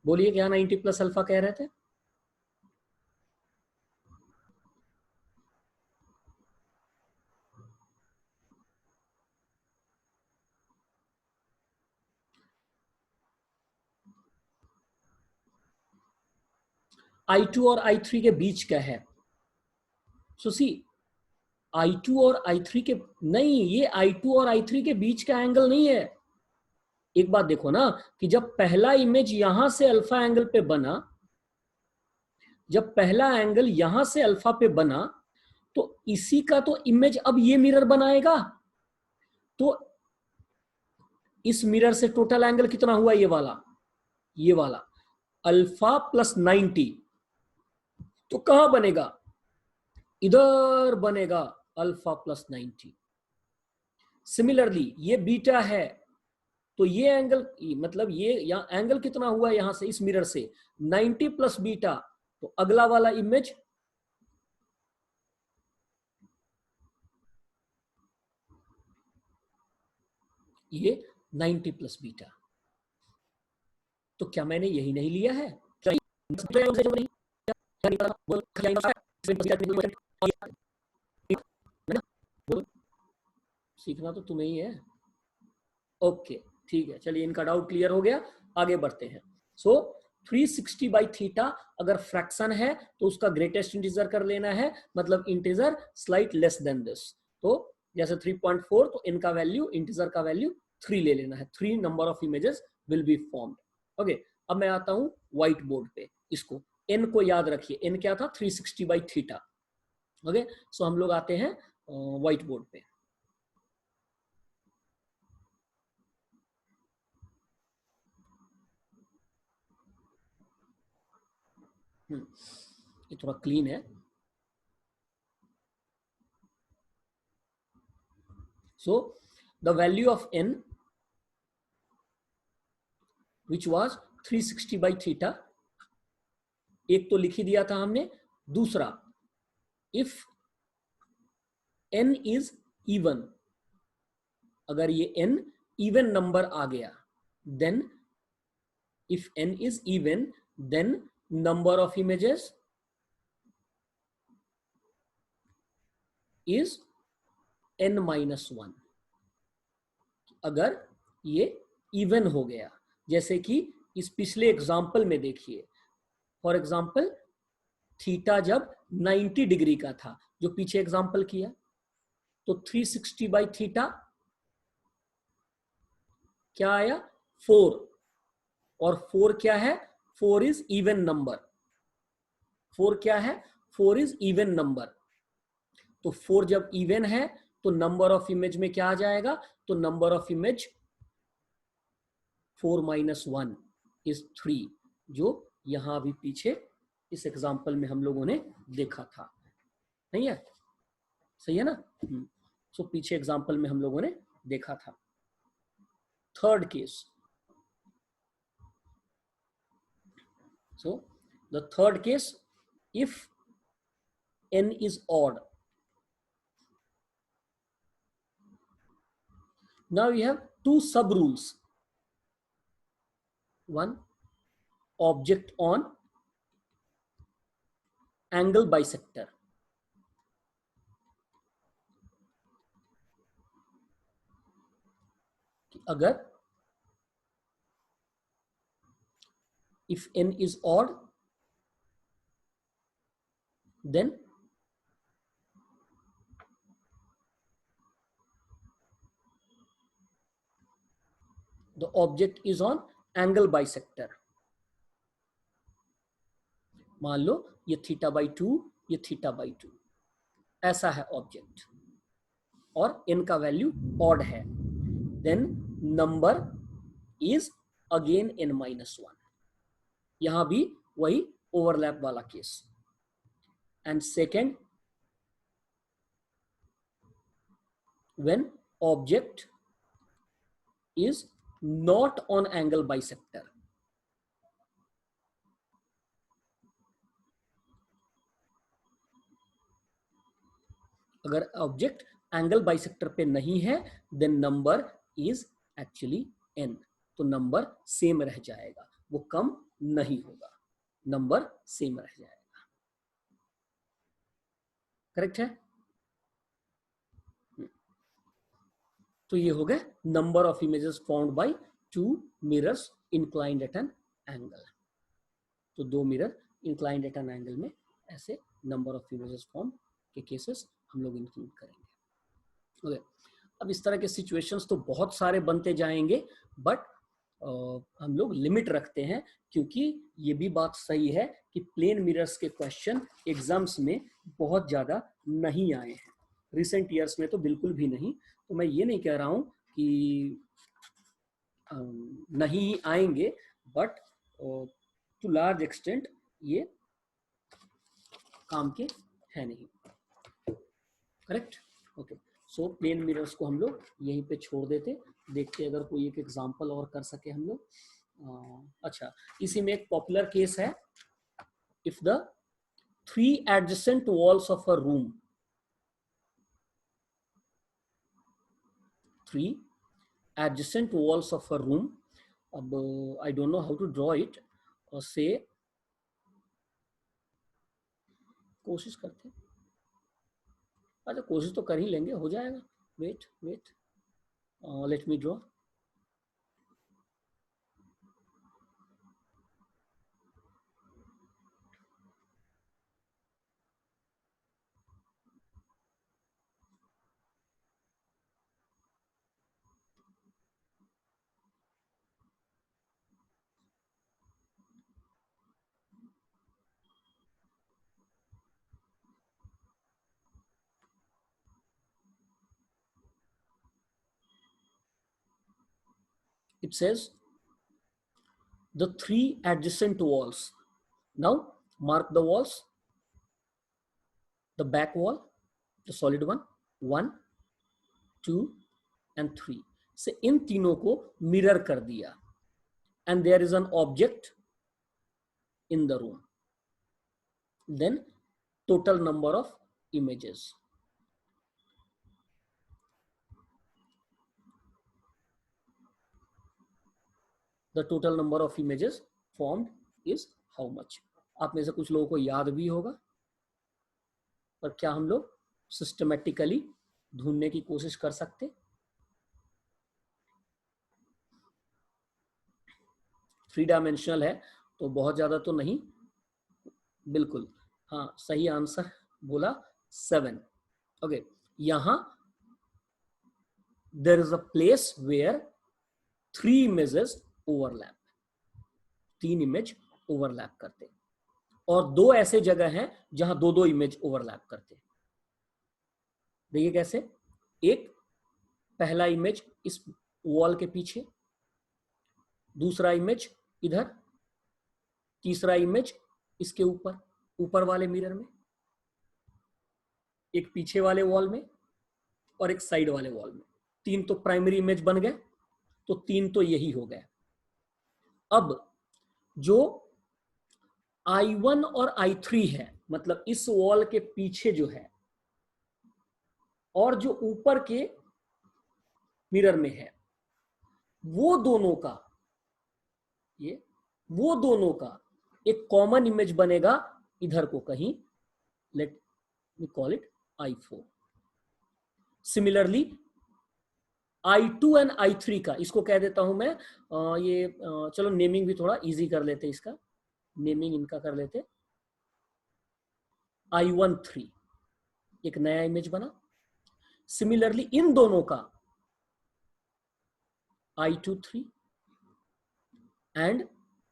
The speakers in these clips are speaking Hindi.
बोलिए क्या 90 प्लस अल्फा कह रहे थे? I2 और I3 के बीच का है। सो सी I2 और I3 के नहीं, ये I2 और I3 के बीच का एंगल नहीं है। एक बात देखो ना कि जब पहला इमेज यहां से अल्फा एंगल पे बना, जब पहला एंगल यहां से अल्फा पे बना, तो इसी का तो इमेज अब ये मिरर बनाएगा। तो इस मिरर से टोटल एंगल कितना हुआ? ये वाला अल्फा प्लस 90, तो कहां बनेगा? इधर बनेगा अल्फा प्लस 90। सिमिलरली ये बीटा है, तो ये एंगल मतलब ये यहां एंगल कितना हुआ यहां से इस मिरर से? 90 प्लस बीटा, तो अगला वाला इमेज ये 90 प्लस बीटा। तो क्या मैंने यही नहीं लिया है? सीखना तो तुम्हें ही है। ओके ठीक है, चलिए इनका डाउट क्लियर हो गया, आगे बढ़ते हैं। सो 360 बाई थीटा अगर फ्रैक्शन है तो उसका ग्रेटेस्ट इंटीजर कर लेना है, मतलब integer slight less than this. तो जैसे 3.4, तो इनका वैल्यू इंटीजर का वैल्यू 3 ले लेना है। 3 number of images will be formed. Okay, अब मैं आता हूं व्हाइट बोर्ड पे। इसको एन को याद रखिए, एन क्या था? 360 बाई थीटा। ओके, सो हम लोग आते हैं व्हाइट बोर्ड पे। ये थोड़ा क्लीन है। So the value of n, which was 360 by theta, एक तो लिख ही दिया था हमने। दूसरा, if n is even, अगर ये n even नंबर आ गया, then if n is even, then number of images is n minus 1। अगर ये इवन हो गया, जैसे कि इस पिछले एग्जाम्पल में देखिए, फॉर एग्जाम्पल थीटा जब 90 डिग्री का था, जो पीछे एग्जाम्पल किया, तो 360 बाई थीटा क्या आया? 4। और 4 क्या है? 4 इज इवन नंबर। 4 क्या है? 4 इज इवन नंबर। तो 4 जब इवन है तो नंबर ऑफ इमेज में क्या आ जाएगा? तो number of image 4 minus 1 is 3, जो यहां भी पीछे इस एग्जाम्पल में हम लोगों ने देखा था। नहीं है? सही है ना? सो पीछे एग्जाम्पल में हम लोगों ने देखा था। Third case, so the third case, if n is odd, now we have two sub rules. One, object on angle bisector, अगर if n is odd, then the object is on angle bisector। मान लो ये थीटा बाई 2, ये थीटा बाई 2, ऐसा है ऑब्जेक्ट, और n का वैल्यू ऑड है, then number is again n minus 1। यहां भी वही ओवरलैप वाला case. And second, when object is not on angle bisector, अगर ऑब्जेक्ट एंगल बाइसेक्टर पे नहीं है, then number is actually n, तो नंबर सेम रह जाएगा। वो कम नहीं होगा, नंबर सेम रह जाएगा। करेक्ट है? तो ये हो गया number of images formed by two mirrors inclined eight an angle. तो दो mirror inclined at an angle में ऐसे नंबर ऑफ इमेजेस फॉर्म के केसेस हम लोग इंक्लूड करेंगे। ओके, अब इस तरह के सिचुएशंस तो बहुत सारे बनते जाएंगे, बट हम लोग लिमिट रखते हैं, क्योंकि ये भी बात सही है कि प्लेन मिरर्स के क्वेश्चन एग्जाम्स में बहुत ज़्यादा नहीं आए हैं, रिसेंट ईयर्स में तो बिल्कुल भी नहीं। तो मैं ये नहीं कह रहा हूँ कि नहीं आएंगे, बट टू लार्ज एक्सटेंट ये काम के है नहीं। Correct? Okay, so plane mirrors को हम लोग यहीं पे छोड़ देते, देखते अगर कोई एक एग्जांपल और कर सके हम लोग। अच्छा, इसी में एक पॉपुलर केस है, if the 3 adjacent walls of a room, 3 adjacent walls of a room, अब I don't know how to draw it, और से कोशिश करते, अच्छा कोशिश तो कर ही लेंगे, हो जाएगा। Wait wait, let me draw. It says the 3 adjacent walls. Now mark the walls, the back wall, the solid one, 1, 2 and 3 से इन तीनों को मिरर कर दिया, and there is an object in the room, then total number of images. The total number of images formed is how much? आप में से कुछ लोगों को याद भी होगा, पर क्या हम लोग सिस्टमेटिकली ढूंढने की कोशिश कर सकते? 3 डायमेंशनल है तो बहुत ज्यादा तो नहीं, बिल्कुल हाँ, सही आंसर बोला 7। ओके, यहां there is a place where 3 images overlap, 3 image overlap करते, और 2 ऐसे जगह हैं जहां 2-2 इमेज ओवरलैप करते। देखिए कैसे, एक पहला इमेज इस वॉल के पीछे, दूसरा इमेज इधर, तीसरा इमेज इसके ऊपर, ऊपर वाले मिरर में, एक पीछे वाले वॉल में और एक साइड वाले वॉल में। 3 तो प्राइमरी इमेज बन गए, तो 3 तो यही हो गए। अब जो I1 और I3 है, मतलब इस वॉल के पीछे जो है और जो ऊपर के मिरर में है, वो दोनों का, ये वो दोनों का एक कॉमन इमेज बनेगा इधर को कहीं, let me call it I4। Similarly I2 and I3 का, इसको कह देता हूं मैं, चलो नेमिंग भी थोड़ा इजी कर लेते, इसका नेमिंग इनका कर लेते, I13 एक नया इमेज बना। सिमिलरली इन दोनों का I23 एंड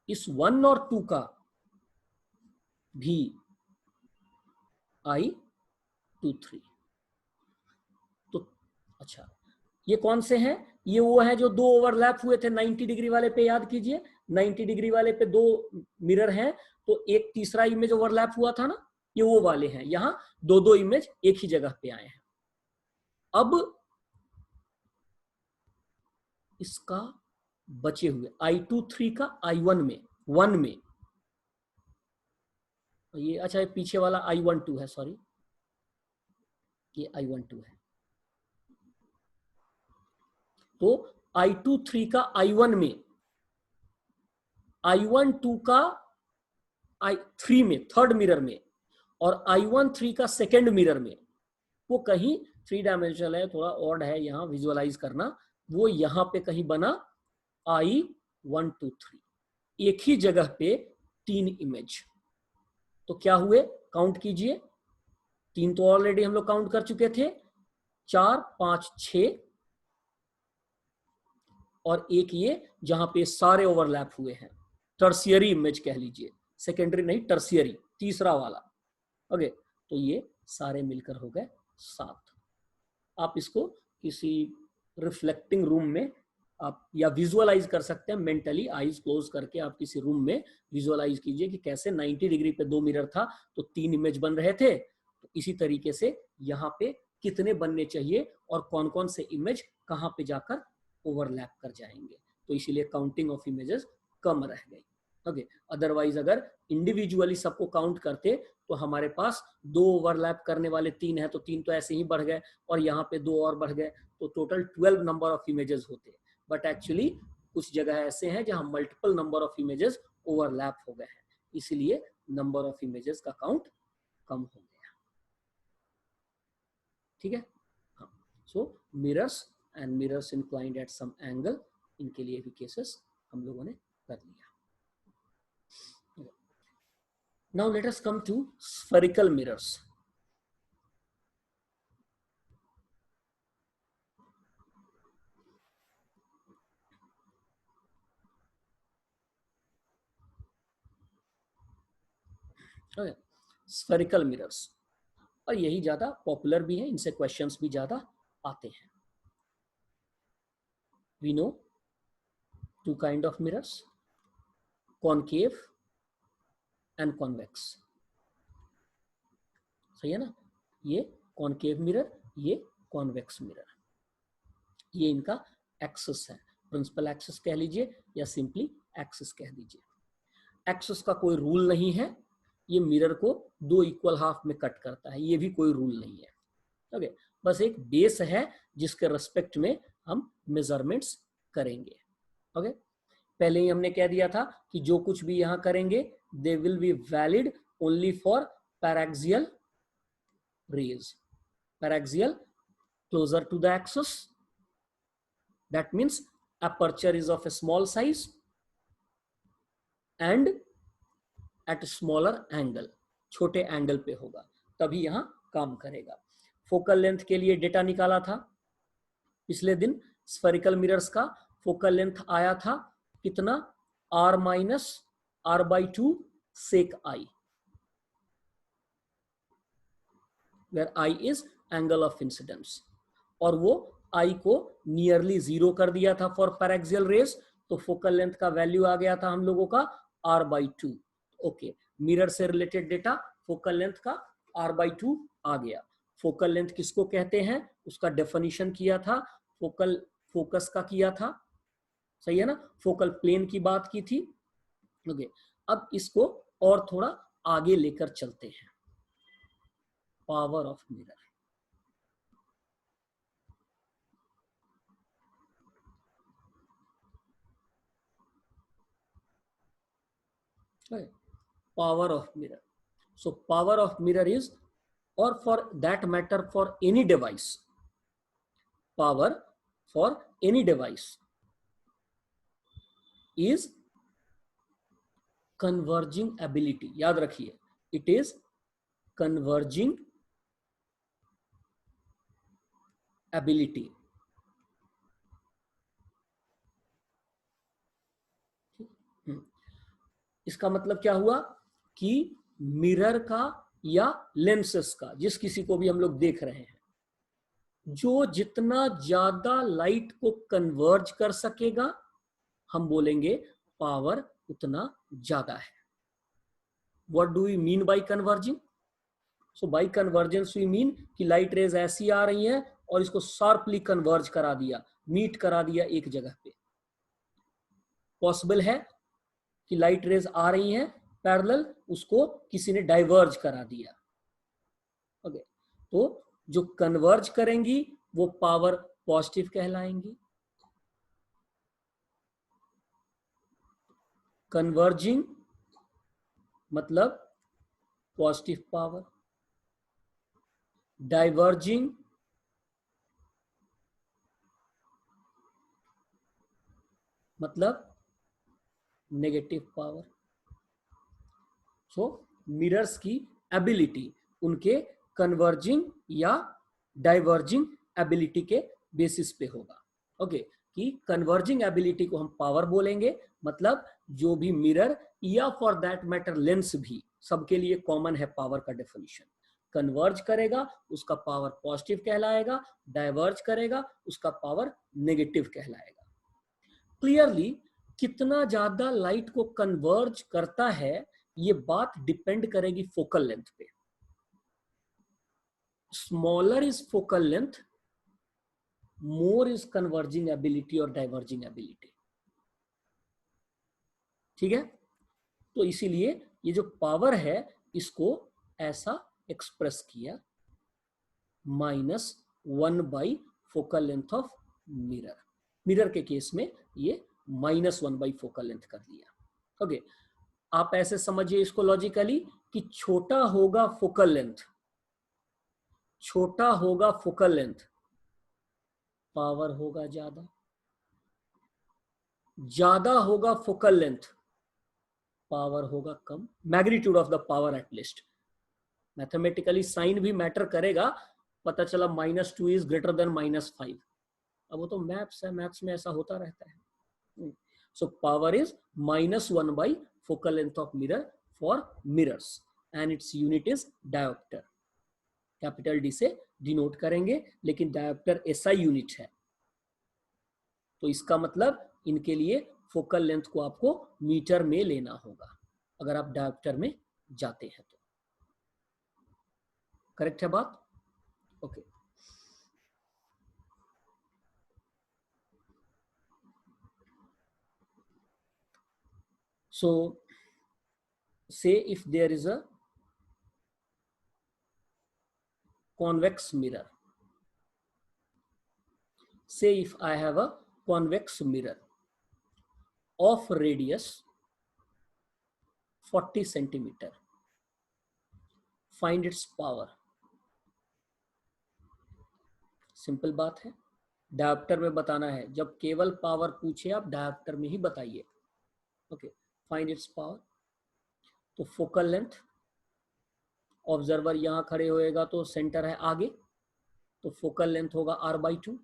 इस 1 और 2 का भी I23। तो अच्छा, ये कौन से हैं? ये वो है जो 2 ओवरलैप हुए थे 90 डिग्री वाले पे, याद कीजिए 90 डिग्री वाले पे 2 मिरर हैं, तो एक तीसरा इमेज ओवरलैप हुआ था ना, ये वो वाले हैं। यहां 2-2 इमेज एक ही जगह पे आए हैं। अब इसका बचे हुए I23 का I1 में 1 में, ये अच्छा ये पीछे वाला I12 है, सॉरी ये I12 है, तो I23 का I1 में I12 का I3 में थर्ड मिरर में और I13 का सेकेंड मिरर में, वो कहीं 3 डायमेंशनल है, थोड़ा ऑड है यहाँ विजुअलाइज करना, वो यहाँ पे कहीं बना I123, एक ही जगह पे 3 इमेज। तो क्या हुए, काउंट कीजिए, 3 तो ऑलरेडी हम लोग काउंट कर चुके थे, 4 5 6 और एक ये जहां पे सारे ओवरलैप हुए हैं, टर्सियरी इमेज कह लीजिए, सेकेंडरी नहीं टर्सियरी, तीसरा वाला। ओके, तो ये सारे मिलकर हो गए 7। आप इसको किसी रिफ्लेक्टिंग रूम में आप या विजुअलाइज कर सकते हैं मेंटली, आईज क्लोज करके आप किसी रूम में विजुअलाइज कीजिए कि कैसे 90 डिग्री पे 2 मिरर था तो 3 इमेज बन रहे थे, तो इसी तरीके से यहाँ पे कितने बनने चाहिए और कौन कौन से इमेज कहाँ पे जाकर ओवरलैप कर जाएंगे, तो इसीलिए काउंटिंग ऑफ इमेजेस कम रह गई। ओके, अदरवाइज अगर इंडिविजुअली सबको काउंट करते तो हमारे पास 2 ओवरलैप करने वाले 3 है तो 3 तो ऐसे ही बढ़ गए और यहाँ पे 2 और बढ़ गए, तो टोटल 12 नंबर ऑफ इमेजेस होते। बट एक्चुअली कुछ जगह ऐसे हैं जहां multiple number of images overlap हो गए हैं, इसीलिए नंबर ऑफ इमेजेस का काउंट कम हो गया। ठीक है, हाँ, so mirrors and mirrors inclined at some angle, इनके लिए भी केसेस हम लोगों ने कर लिया। Now let us come to spherical mirrors. Okay, spherical mirrors, और यही ज्यादा पॉपुलर भी है, इनसे क्वेश्चंस भी ज्यादा आते हैं। We know 2 kind of mirrors, concave and convex. सही है ना, ये कॉनकेव मिरर, ये कॉन्वेक्स मिरर, ये इनका एक्सिस है, प्रिंसिपल एक्सिस कह लीजिए या सिंपली एक्सिस कह दीजिए। एक्सिस का कोई रूल नहीं है, ये मिरर को 2 इक्वल हाफ में कट करता है, ये भी कोई रूल नहीं है। ओके, बस एक बेस है जिसके रेस्पेक्ट में हम मेजरमेंट्स करेंगे। ओके, पहले ही हमने कह दिया था कि जो कुछ भी यहां करेंगे they will be valid only for paraxial rays, paraxial closer to the axis, that means aperture is of a small size and at a smaller angle, छोटे एंगल पे होगा तभी यहां काम करेगा। फोकल लेंथ के लिए डेटा निकाला था पिछले दिन, स्फेरिकल मिरर्स का फोकल लेंथ आया था कितना, r minus r/2 sec I, where I is angle of incidence, और वो I को नियरली 0 कर दिया था फॉर पैराक्सियल रेस, तो फोकल लेंथ का वैल्यू आ गया था हम लोगों का r/2। ओके, मिरर से रिलेटेड डेटा फोकल लेंथ का r/2 आ गया। फोकल लेंथ किसको कहते हैं उसका डेफिनेशन किया था, फोकस का किया था, सही है ना, फोकल प्लेन की बात की थी। ओके, अब इसको और थोड़ा आगे लेकर चलते हैं, power of mirror. Power of mirror. So power of mirror is, or for that matter for any device, power for any device is converging ability. याद रखिए, it is converging ability. इसका मतलब क्या हुआ कि मिरर का या लेंसेस का, जिस किसी को भी हम लोग देख रहे हैं, जो जितना ज्यादा लाइट को कन्वर्ज कर सकेगा हम बोलेंगे पावर उतना ज्यादा है। What do we mean by converging? So by convergence we mean कि लाइट रेज ऐसी आ रही हैं और इसको शार्पली कन्वर्ज करा दिया, मीट करा दिया एक जगह पे। पॉसिबल है कि लाइट रेज आ रही हैं पैरेलल, उसको किसी ने डाइवर्ज करा दिया। ओके, तो जो कन्वर्ज करेंगी वो पावर पॉजिटिव कहलाएंगी, कन्वर्जिंग मतलब पॉजिटिव पावर, डाइवर्जिंग मतलब नेगेटिव पावर। सो मिरर्स की एबिलिटी उनके कन्वर्जिंग या डाइवर्जिंग एबिलिटी के बेसिस पे होगा। ओके, कि कन्वर्जिंग एबिलिटी को हम पावर बोलेंगे, मतलब जो भी मिरर या फॉर दैट मैटर लेंस भी, सबके लिए कॉमन है पावर का डेफिनेशन। कन्वर्ज करेगा उसका पावर पॉजिटिव कहलाएगा, डाइवर्ज करेगा उसका पावर नेगेटिव कहलाएगा। क्लियरली कितना ज्यादा लाइट को कन्वर्ज करता है ये बात डिपेंड करेगी फोकल लेंथ पे। Smaller is focal length, more is converging ability और डाइवर्जिंग एबिलिटी। ठीक है, तो इसीलिए ये जो पावर है इसको ऐसा एक्सप्रेस किया, -1 by focal length of mirror. Mirror के केस में ये -1 बाई फोकल लेंथ कर दिया। ओके, आप ऐसे समझिए इसको लॉजिकली कि छोटा होगा फोकल लेंथ, छोटा होगा फोकल लेंथ, पावर होगा ज्यादा, ज्यादा होगा फोकल लेंथ, पावर होगा कम। Magnitude of the power at least, mathematically sign भी मैटर करेगा। पता चला -2 इज ग्रेटर देन -5, अब वो तो मैथ्स है, मैथ्स में ऐसा होता रहता है। So power is -1 by focal length of mirror for mirrors and its unit is dioptre. Capital D से डिनोट करेंगे, लेकिन डायोप्टर एसआई यूनिट है, तो इसका मतलब इनके लिए फोकल लेंथ को आपको मीटर में लेना होगा अगर आप डायोप्टर में जाते हैं तो। करेक्ट है बात? Okay, so say if there is a convex mirror, say if I have a convex mirror of radius 40 centimeter, find its power। Simple बात है, डायोप्टर में बताना है, जब केवल पावर पूछे आप डायोप्टर में ही बताइए। Okay, find its power. तो फोकल लेंथ, ऑब्जर्वर यहां खड़े होएगा तो सेंटर है आगे, तो फोकल लेंथ होगा r/2,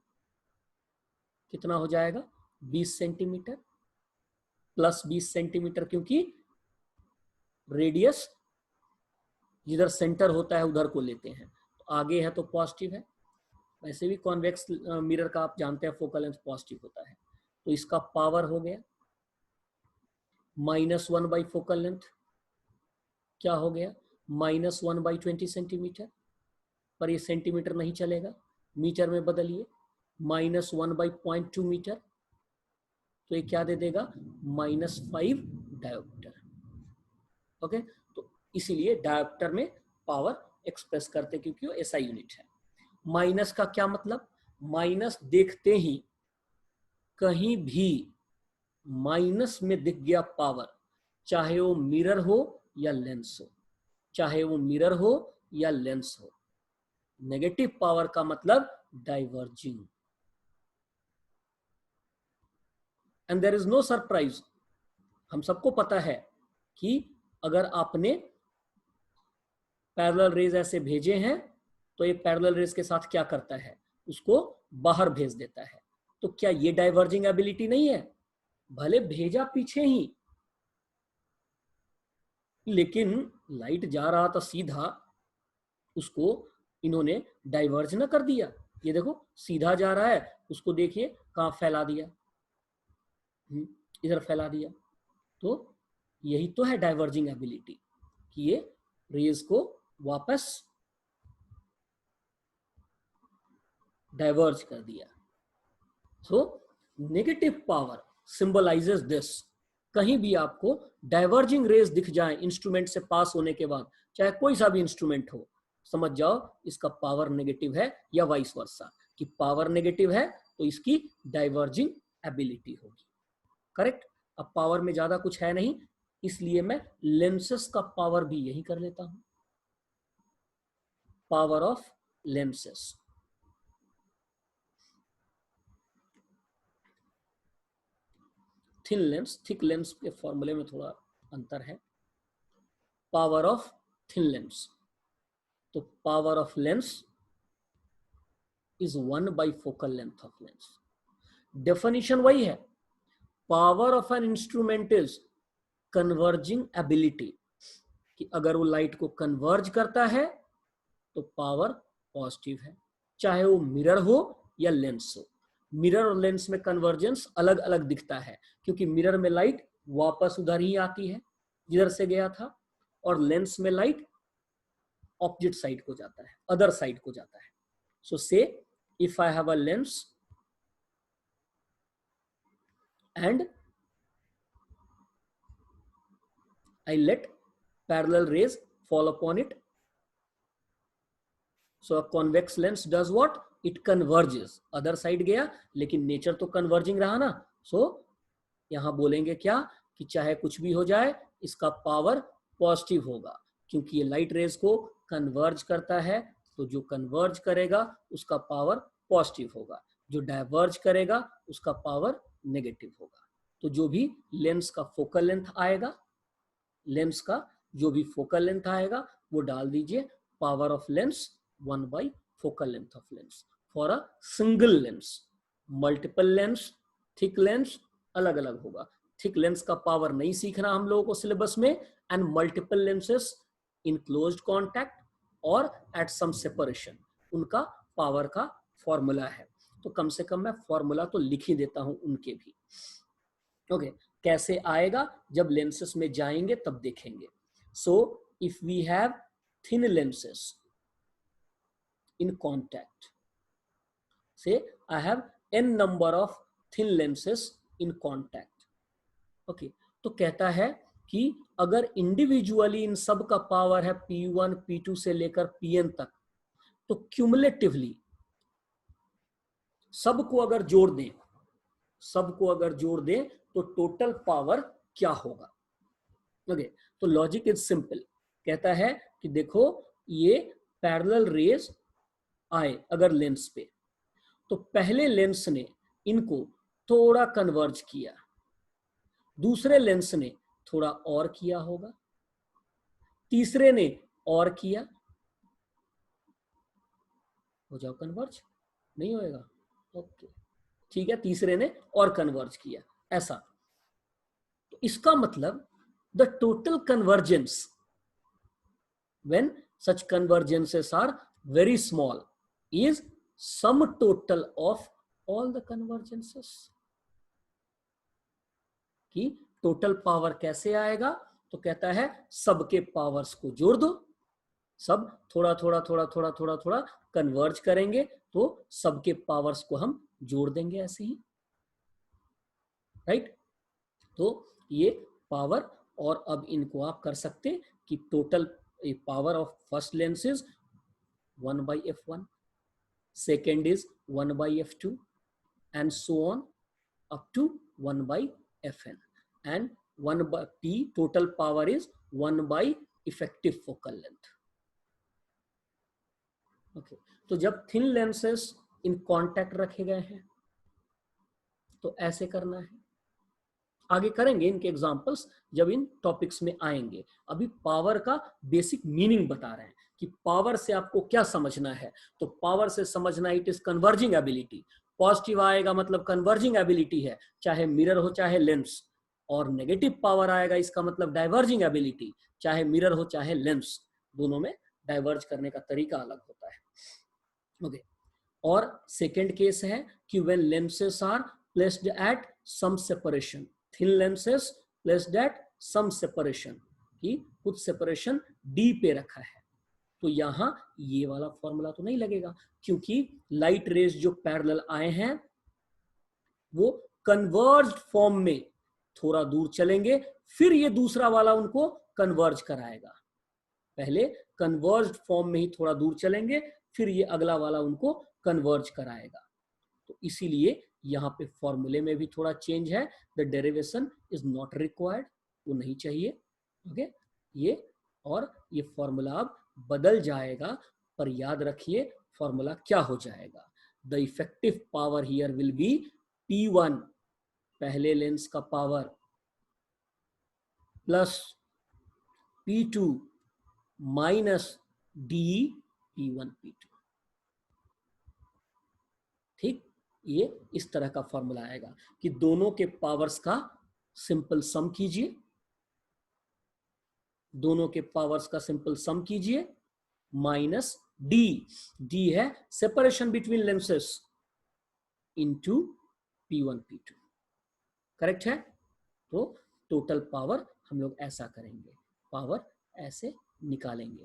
कितना हो जाएगा 20 सेंटीमीटर प्लस 20 सेंटीमीटर, क्योंकि रेडियस जिधर सेंटर होता है उधर को लेते हैं, तो आगे है तो पॉजिटिव है। वैसे भी कॉन्वेक्स मिरर का आप जानते हैं फोकल लेंथ पॉजिटिव होता है, तो इसका पावर हो गया -1 बाई फोकल लेंथ, क्या हो गया -1 बाई 20 सेंटीमीटर, पर ये सेंटीमीटर नहीं चलेगा, मीटर में बदलिए, -1 बाई 0.2 मीटर, तो ये क्या दे देगा -5 डायोप्टर। ओके, तो इसीलिए डायोप्टर में पावर एक्सप्रेस करते क्योंकि वो एसआई यूनिट है। माइनस का क्या मतलब, माइनस देखते ही कहीं भी माइनस में दिख गया पावर, चाहे वो मिरर हो या लेंस हो, चाहे वो मिरर हो या लेंस हो, नेगेटिव पावर का मतलब diverging. And there is no surprise, हम सबको पता है कि अगर आपने पैरेलल रेज ऐसे भेजे हैं तो ये पैरेलल रेज के साथ क्या करता है, उसको बाहर भेज देता है। तो क्या ये डाइवर्जिंग एबिलिटी नहीं है? भले भेजा पीछे ही, लेकिन लाइट जा रहा था सीधा, उसको इन्होंने डाइवर्ज ना कर दिया। ये देखो सीधा जा रहा है, उसको देखिए कहां फैला दिया, इधर फैला दिया। तो यही तो है डाइवर्जिंग एबिलिटी, कि ये रेज को वापस डाइवर्ज कर दिया। So negative power symbolizes this. कहीं भी आपको डाइवर्जिंग रेज दिख जाए इंस्ट्रूमेंट से पास होने के बाद, चाहे कोई सा भी इंस्ट्रूमेंट हो, समझ जाओ इसका पावर नेगेटिव है, या वाइस वर्सा, कि पावर नेगेटिव है तो इसकी डाइवर्जिंग एबिलिटी होगी। करेक्ट? अब पावर में ज्यादा कुछ है नहीं, इसलिए मैं लेंसेस का पावर भी यही कर लेता हूं, power of lenses. Thin lens, thick lens के फॉर्मूले में थोड़ा अंतर है। पावर ऑफ थिन लेंस, तो power of lens is 1 by focal length of lens. Definition वही है, power of an instrument is converging ability, कि अगर वो लाइट को कन्वर्ज करता है तो पावर पॉजिटिव है, चाहे वो मिरर हो या लेंस हो। मिरर और लेंस में कन्वर्जेंस अलग अलग दिखता है, क्योंकि मिरर में लाइट वापस उधर ही आती है जिधर से गया था, और लेंस में लाइट ऑपोजिट साइड को जाता है, अदर साइड को जाता है। सो से if I have a lens and I let parallel rays fall upon it. So a convex lens does what? It converges. Other side गया, लेकिन नेचर तो कन्वर्जिंग रहा ना। So यहां बोलेंगे क्या कि चाहे कुछ भी हो जाए इसका पावर पॉजिटिव होगा, क्योंकि ये लाइट रेज को कन्वर्ज करता है, तो जो कन्वर्ज करेगा उसका पावर पॉजिटिव होगा, जो डाइवर्ज करेगा उसका पावर नेगेटिव होगा। तो जो भी लेंस का फोकल लेंथ आएगा, लेंस का जो भी फोकल लेंथ आएगा वो डाल दीजिए, power of lens 1 by focal length of lens for a single lens. Multiple lens, thick lens अलग अलग होगा। थिक लेंस का पावर नहीं सीखना हम लोगों को सिलेबस में, and multiple lenses in closed contact और एट सम सेपरेशन, उनका पावर का फॉर्मूला है। तो कम से कम मैं फॉर्मूला तो लिख ही देता हूं उनके भी। ओके, कैसे आएगा जब लेंसेस में जाएंगे तब देखेंगे। So if we have thin lenses in contact, say I have n number of thin lenses in contact. Okay, तो कहता है कि अगर इंडिविजुअली इन सब का पावर है P1 P2 से लेकर Pn तक, तो क्यूमुलेटिवली सबको अगर जोड़ दें, सबको अगर जोड़ दें तो टोटल पावर क्या होगा। ओके, तो लॉजिक इज सिंपल, कहता है कि देखो ये पैरेलल रेज आए अगर लेंस पे, तो पहले लेंस ने इनको थोड़ा कन्वर्ज किया, दूसरे लेंस ने थोड़ा और किया होगा, तीसरे ने और किया, हो जाओ कन्वर्ज, नहीं होएगा, ओके ठीक है, तीसरे ने और कन्वर्ज किया, ऐसा। तो इसका मतलब the total convergence when such convergences are very small is sum total of all the convergences। कि टोटल पावर कैसे आएगा, तो कहता है सबके पावर्स को जोड़ दो, सब थोड़ा थोड़ा थोड़ा थोड़ा थोड़ा थोड़ा कन्वर्ज करेंगे तो सबके पावर्स को हम जोड़ देंगे ऐसे ही, राइट। तो ये पावर, और अब इनको आप कर सकते कि total power of first lens is 1 by f1, second is 1 by f2, and so on up to 1 by fn, and 1 by p total power is 1 by effective focal length। Okay, तो जब थिन लेंसेस इन कांटेक्ट रखे गए हैं तो ऐसे करना है। आगे करेंगे इनके एग्जांपल्स जब इन टॉपिक्स में आएंगे। अभी पावर का बेसिक मीनिंग बता रहे हैं कि पावर से आपको क्या समझना है। तो पावर से समझना it is converging ability. Positive आएगा मतलब कन्वर्जिंग एबिलिटी है, चाहे मिरर हो चाहे लेंस। और नेगेटिव पावर आएगा इसका मतलब डाइवर्जिंग एबिलिटी, चाहे मिरर हो चाहे लेंस, दोनों में डाइवर्ज करने का तरीका अलग होता है। ओके, और सेकेंड केस है कि when lenses are placed at some separation, thin lenses placed at some separation, कि कुछ सेपरेशन डी पे रखा है, तो यहां ये वाला फॉर्मूला तो नहीं लगेगा, क्योंकि लाइट रेज जो पैरेलल आए हैं वो कन्वर्ज्ड फॉर्म में थोड़ा दूर चलेंगे, फिर ये दूसरा वाला उनको कन्वर्ज कराएगा। पहले कन्वर्ज्ड फॉर्म में ही थोड़ा दूर चलेंगे, फिर ये अगला वाला उनको कन्वर्ज कराएगा। तो इसीलिए यहां पे फॉर्मूले में भी थोड़ा चेंज है। The derivation is not required, वो नहीं चाहिए। ओके, ये और ये फॉर्मूला अब बदल जाएगा, पर याद रखिए फॉर्मूला क्या हो जाएगा। The effective power here will be P1, पहले लेंस का power, plus P2 minus D P1 P2। ठीक, ये इस तरह का फॉर्मूला आएगा कि दोनों के पावर्स का सिंपल सम कीजिए, दोनों के पावर्स का सिंपल सम कीजिए, माइनस डी, डी है separation between lenses, into P1 P2। Correct है? तो टोटल पावर हम लोग ऐसा करेंगे, पावर ऐसे निकालेंगे,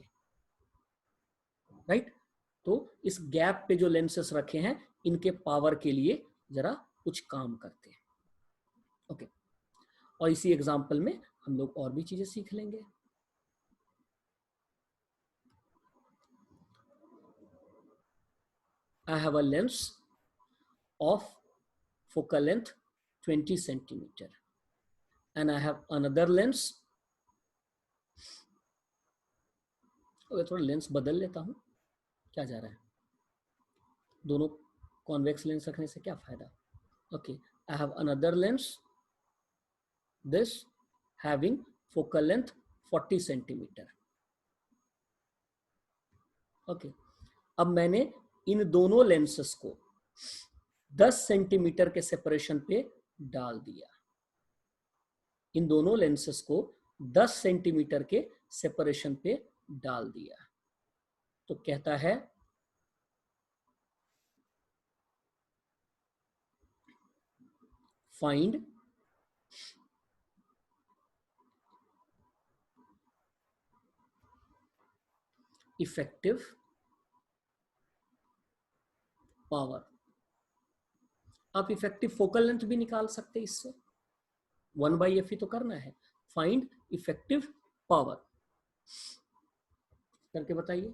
राइट? तो इस गैप पे जो लेंसेस रखे हैं इनके पावर के लिए जरा कुछ काम करते हैं। ओके, और इसी एग्जांपल में हम लोग और भी चीजें सीख लेंगे। I have a lens of focal length 20 centimeter and I have another lens। थोड़ा लेंस बदल लेता हूं, क्या जा रहा है, दोनों कॉन्वेक्स लेंस रखने से क्या फायदा। Okay, I have another lens, this having focal length 40 centimeter। Okay, अब मैंने इन दोनों लेंसेस को 10 सेंटीमीटर के सेपरेशन पे डाल दिया, इन दोनों लेंसेस को 10 सेंटीमीटर के सेपरेशन पे डाल दिया। तो कहता है फाइंड इफेक्टिव पावर। आप इफेक्टिव फोकल लेंथ भी निकाल सकते हैं इससे, 1/f ही तो करना है। फाइंड इफेक्टिव पावर करके बताइए।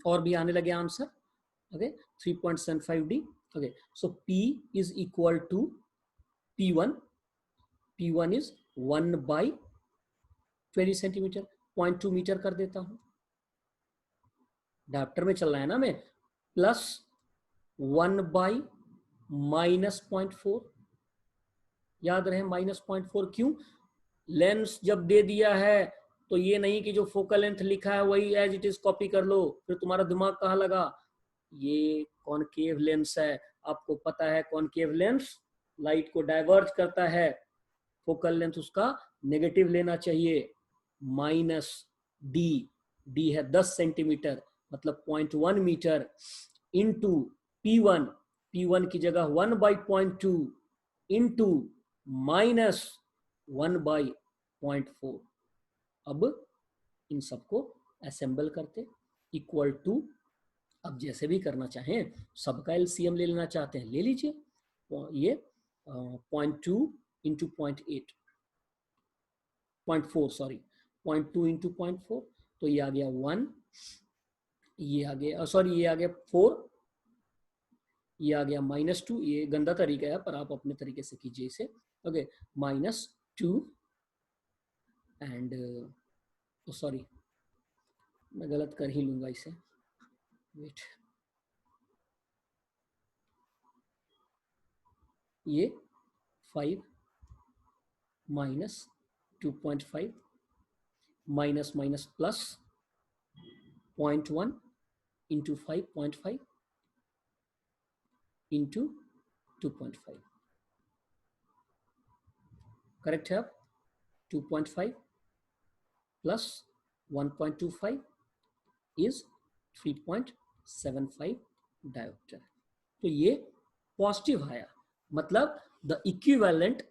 और भी आने लगे answer. Okay, 3.75D। Okay, so P is equal to P1, P1 is 1/20 centimetre, 0.2 metre कर देता हूं, डायप्टर में चल रहा है ना मैं, प्लस 1/-0.4। याद रहे -0.4 क्यों, लेंस जब दे दिया है तो ये नहीं कि जो फोकल लेंथ लिखा है वही एज इट इज कॉपी कर लो, फिर तुम्हारा दिमाग कहाँ लगा। ये कॉनकेव लेंस है, आपको पता है कॉनकेव लेंस लाइट को डाइवर्ज करता है, फोकल लेंथ उसका नेगेटिव लेना चाहिए, माइनस डी, डी है 10 सेंटीमीटर मतलब 0.1 मीटर, इंटू P1, P1 की जगह 1/0.2 इंटू माइनस 1/0.4। अब इन सबको असेंबल करते, इक्वल टू, अब जैसे भी करना चाहें, सबका एलसीएम ले लेना चाहते हैं ले लीजिए, ये 0.2 इंटू 0.8, 0.4 सॉरी, 0.2 इंटू 0.4, तो ये आ गया 1, ये आ गया सॉरी ये आ गया 4, ये आ गया -2, ये गंदा तरीका है पर आप अपने तरीके से कीजिए इसे। ओके, -2 एंड सॉरी मैं गलत कर ही लूंगा इसे, वेट, ये 5 minus 2.5 minus minus plus 0.1 into 5.5 into 2.5, correct है। अब 2.5 प्लस 1.25 इज 3.75 डायोप्टर। तो ये पॉजिटिव आया, मतलब the equivalent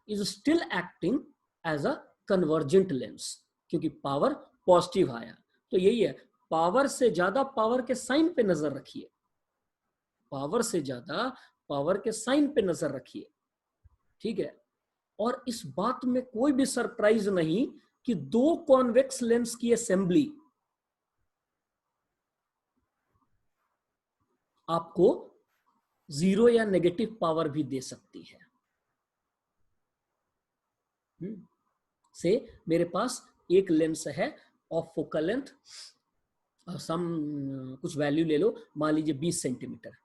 is still acting as a convergent lens, क्योंकि पावर पॉजिटिव आया। तो यही है, पावर से ज्यादा पावर के साइन पे नजर रखिए, पावर से ज्यादा पावर के साइन पे नजर रखिए, ठीक है। और इस बात में कोई भी सरप्राइज नहीं कि दो कॉन्वेक्स लेंस की असेंबली आपको जीरो या नेगेटिव पावर भी दे सकती है। से मेरे पास एक लेंस है ऑफ फोकल लेंथ, सम कुछ वैल्यू ले लो, मान लीजिए 20 सेंटीमीटर,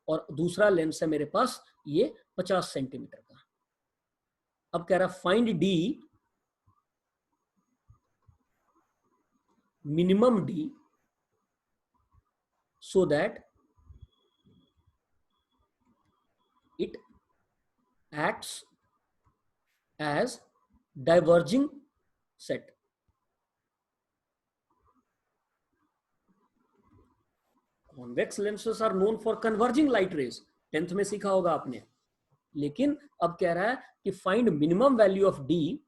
और दूसरा लेंस है मेरे पास ये 50 सेंटीमीटर का। अब कह रहा find D, minimum D, so that it acts as diverging set. Convex lenses are known for converging light rays, 10th में सीखा होगा आपने। लेकिन अब कह रहा है कि find minimum value of D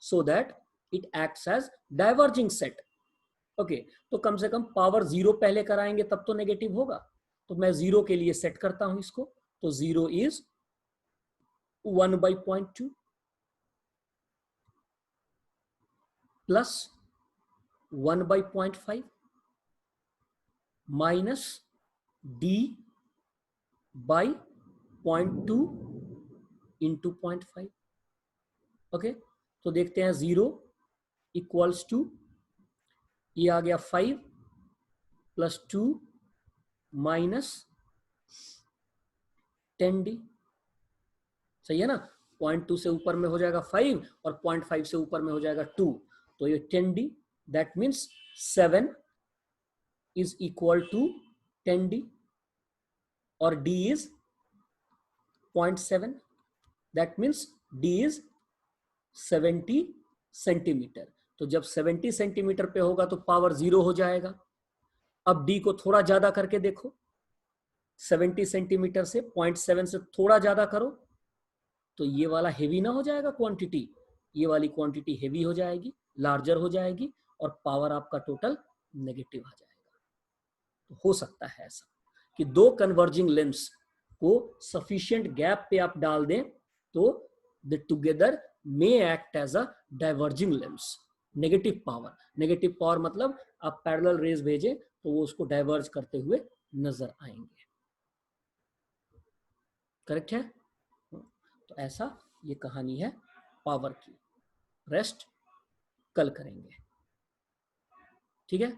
so that it acts as diverging set. Okay, तो कम से कम पावर जीरो पहले कराएंगे तब तो नेगेटिव होगा। तो मैं जीरो के लिए सेट करता हूं इसको, तो zero is 1/0.2 plus 1/0.5 minus D by 0.2 into 0.5। Okay, तो देखते हैं, जीरो इक्वल्स टू, ये आ गया 5 प्लस 2 माइनस 10D, सही है ना। 0.2 से ऊपर में हो जाएगा 5 और 0.5 से ऊपर में हो जाएगा 2, तो ये 10D, that means 7 is equal to 10D, और D is 0.7, that means D is 70 centimetre. तो जब 70 सेंटीमीटर पे होगा तो पावर जीरो हो जाएगा। अब D को थोड़ा ज्यादा करके देखो, 70 सेंटीमीटर से 0.7 से थोड़ा ज्यादा करो, तो ये वाला हेवी ना हो जाएगा क्वांटिटी, ये वाली क्वांटिटी हेवी हो जाएगी, लार्जर हो जाएगी, और पावर आपका टोटल नेगेटिव आ जाएगा। तो हो सकता है ऐसा कि दो कन्वर्जिंग लेंस को सफिशिएंट गैप पे आप डाल दें तो the together may act as a diverging lens. Negative power मतलब आप पैरेलल रेज भेजें तो वो उसको डाइवर्ज करते हुए नजर आएंगे। करेक्ट है। तो ऐसा ये कहानी है पावर की। रेस्ट कल करेंगे, ठीक है।